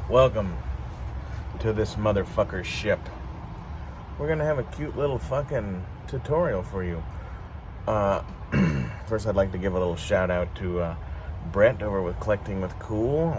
Welcome to this motherfucker's ship. We're gonna have a cute little fucking tutorial for you. First, I'd like to give a little shout out to Brett over with Collecting with Cool.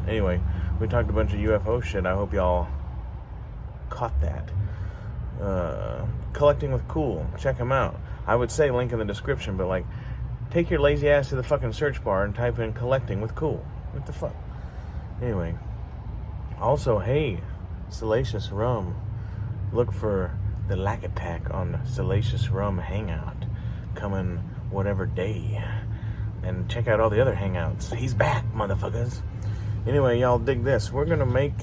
Anyway, we talked a bunch of UFO shit. I hope y'all caught that. Collecting with Cool. Check him out. I would say link in the description, but like, take your lazy ass to the fucking search bar and type in Collecting with Cool. What the fuck? Anyway. Also, hey, Salacious Rum. Look for the Lack Attack on Salacious Rum Hangout. Coming whatever day. And check out all the other hangouts. He's back, motherfuckers. Anyway, y'all dig this. We're gonna make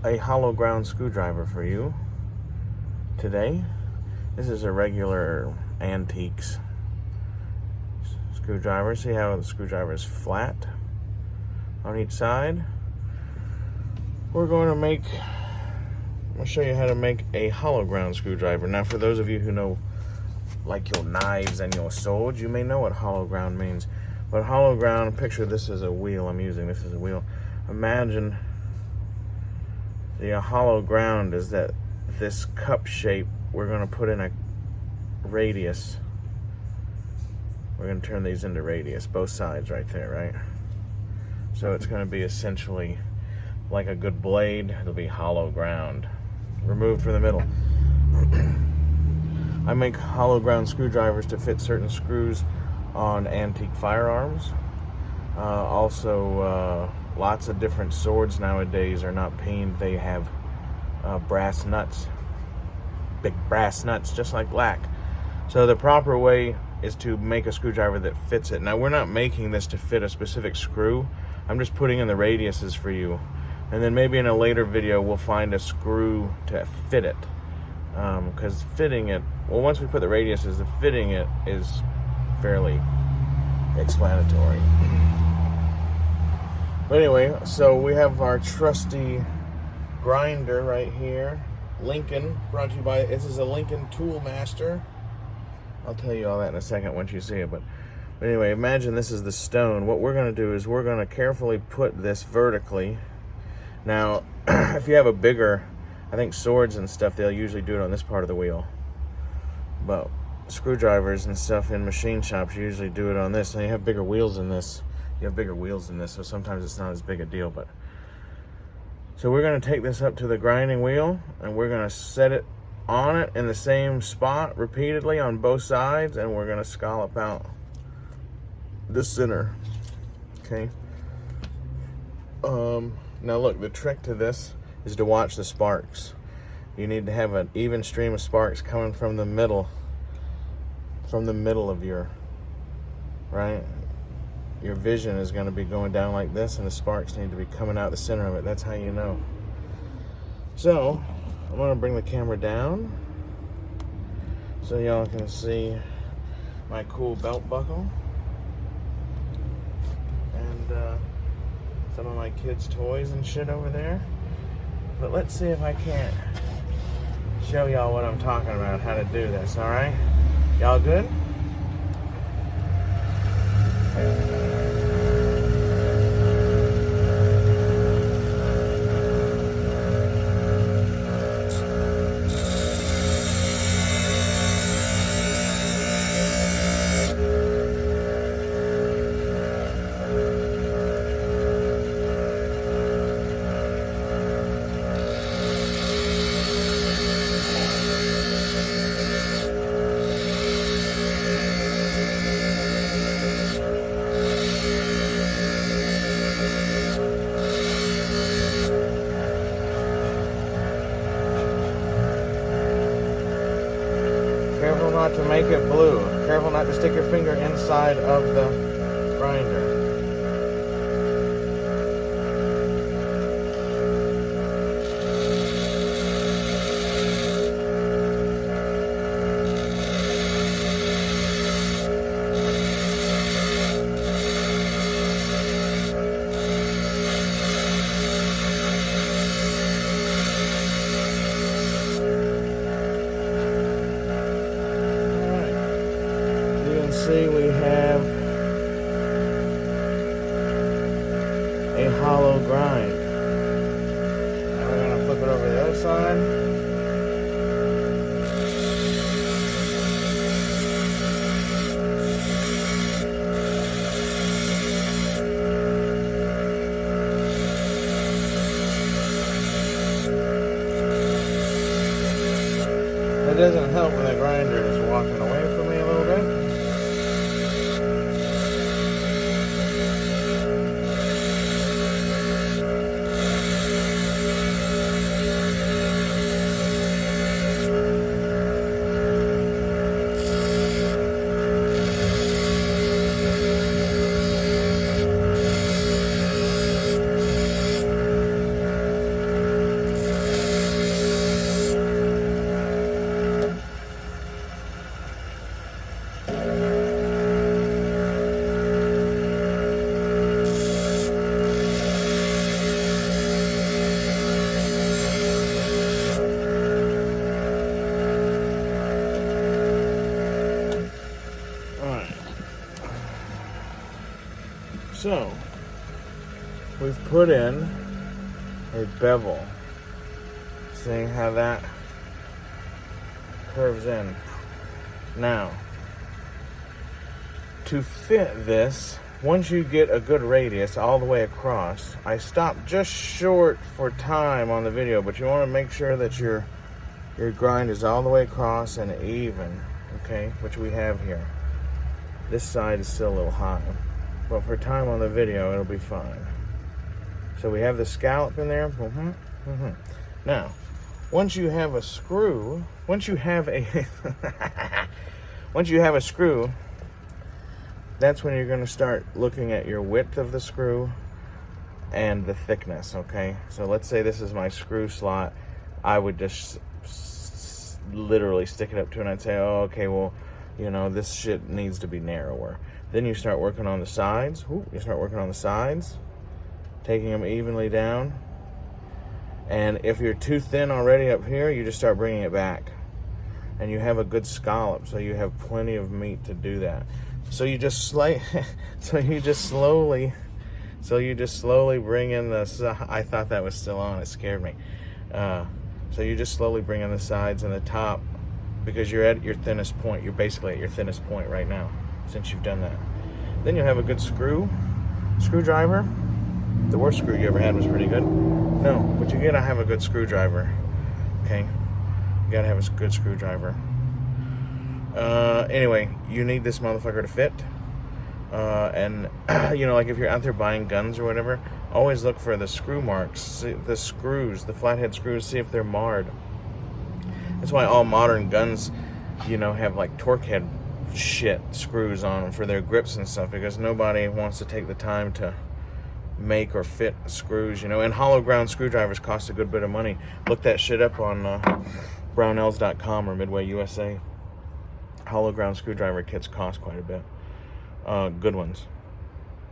a hollow ground screwdriver for you today. This is a regular antiques screwdriver. See how the screwdriver is flat on each side? We're going to make, I'll show you how to make a hollow ground screwdriver. Now, for those of you who know, like your knives and your swords, you may know what hollow ground means. But hollow ground, picture this as a wheel. I'm using this as a wheel. Imagine the hollow ground is that this cup shape, we're going to put in a radius. We're going to turn these into radius, both sides right there, right? So it's going to be essentially like a good blade. It'll be hollow ground, removed from the middle. I make hollow ground screwdrivers to fit certain screws on antique firearms. Also, lots of different swords nowadays are not peened. They have brass nuts, big brass nuts, just like lac. So the proper way is to make a screwdriver that fits it. Now, we're not making this to fit a specific screw. I'm just putting in the radiuses for you. And then maybe in a later video, we'll find a screw to fit it. Because fitting it, well, once we put the radiuses, the fitting it is fairly explanatory. But anyway, so we have our trusty grinder right here. Lincoln, brought to you by, this is a Lincoln Tool Master. I'll tell you all that in a second once you see it. But anyway, imagine this is the stone. What we're going to do is we're going to carefully put this vertically. Now, if you have a bigger, I think swords and stuff, they'll usually do it on this part of the wheel. But screwdrivers and stuff in machine shops usually do it on this. And you have bigger wheels in this. You have bigger wheels in this, so sometimes it's not as big a deal. But so we're going to take this up to the grinding wheel, and we're going to set it on it in the same spot repeatedly on both sides, and we're going to scallop out the center. Okay. Now look, the trick to this is to watch the sparks. You need to have an even stream of sparks coming from the middle of your, right? Your vision is going to be going down like this, and the sparks need to be coming out the center of it. That's how you know. So, I'm going to bring the camera down so y'all can see my cool belt buckle. And, some of my kids' toys and shit over there. But let's see if I can't show y'all what I'm talking about, how to do this, alright? Y'all good? Careful not to make it blue. Careful not to stick your finger inside of the grinder. hollow grind. Now we're going to flip it over to the other side. It doesn't help when the grinder is walking away from me a little bit. So, we've put in a bevel. Seeing how that curves in. Now, to fit this, once you get a good radius all the way across, I stopped just short for time on the video, but you want to make sure that your grind is all the way across and even, okay, which we have here. This side is still a little high. But for time on the video, it'll be fine. So we have the scallop in there. Now, once you have a screw, once you have a screw, that's when you're going to start looking at your width of the screw and the thickness, okay? So let's say this is my screw slot. I would just literally stick it up to it and I'd say, oh, okay, well, you know, this shit needs to be narrower. Then you start working on the sides. You start working on the sides, taking them evenly down. And if you're too thin already up here, you just start bringing it back. And you have a good scallop, so you have plenty of meat to do that. So you just slowly bring in the. I thought that was still on. It scared me. So you just slowly bring in the sides and the top, because you're at your thinnest point. You're basically at your thinnest point right now, since you've done that. Then you'll have a good screwdriver. The worst screw you ever had was pretty good. No, but you gotta have a good screwdriver. Okay, you gotta have a good screwdriver. Anyway, you need this motherfucker to fit. And you know, like if you're out there buying guns or whatever, always look for the screw marks, see the screws, the flathead screws, see if they're marred. That's why all modern guns, you know, have like torque head shit screws on them for their grips and stuff, because nobody wants to take the time to make or fit screws, you know. And hollow ground screwdrivers cost a good bit of money. Look that shit up on brownells.com or Midway USA. Hollow ground screwdriver kits cost quite a bit. Good ones.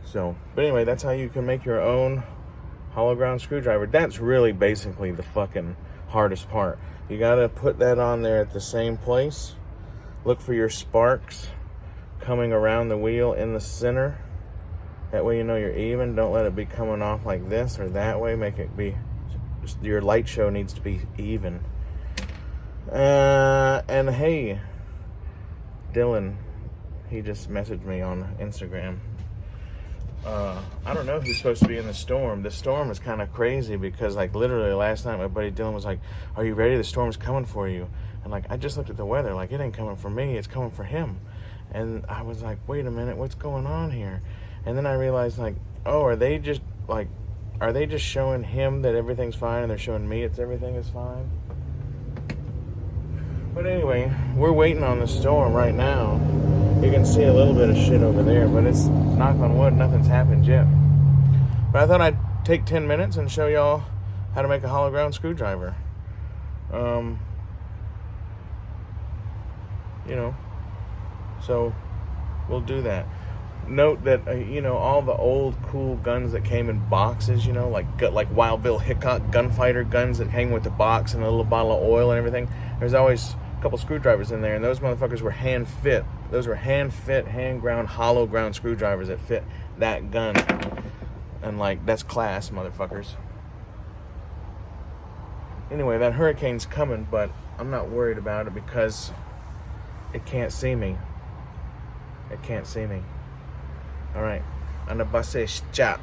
So, but anyway, that's how you can make your own hollow ground screwdriver. That's really basically the fucking hardest part. You gotta put that on there at the same place. Look for your sparks coming around the wheel in the center. That way you know you're even. Don't let it be coming off like this or that way. Make it be, your light show needs to be even. And hey, Dylan, he just messaged me on Instagram. I don't know if he's supposed to be in the storm. The storm is kind of crazy because, like, literally last night my buddy Dylan was like, are you ready? The storm's coming for you. And, like, I just looked at the weather. Like, it ain't coming for me. It's coming for him. And I was like, wait a minute. What's going on here? And then I realized, like, oh, are they just showing him that everything's fine and they're showing me everything is fine? But anyway, we're waiting on the storm right now. You can see a little bit of shit over there, but it's, knock on wood, nothing's happened yet. But I thought I'd take 10 minutes and show y'all how to make a hollow ground screwdriver. You know, so we'll do that. Note that, you know, all the old cool guns that came in boxes, you know, like Wild Bill Hickok gunfighter guns that came with the box and a little bottle of oil and everything. There's always a couple screwdrivers in there, and those motherfuckers were hand fit. Those were hand fit, hand ground, hollow ground screwdrivers that fit that gun. And like, that's class, motherfuckers. Anyway, that hurricane's coming, but I'm not worried about it because it can't see me. It can't see me. All right. On the bus, stop.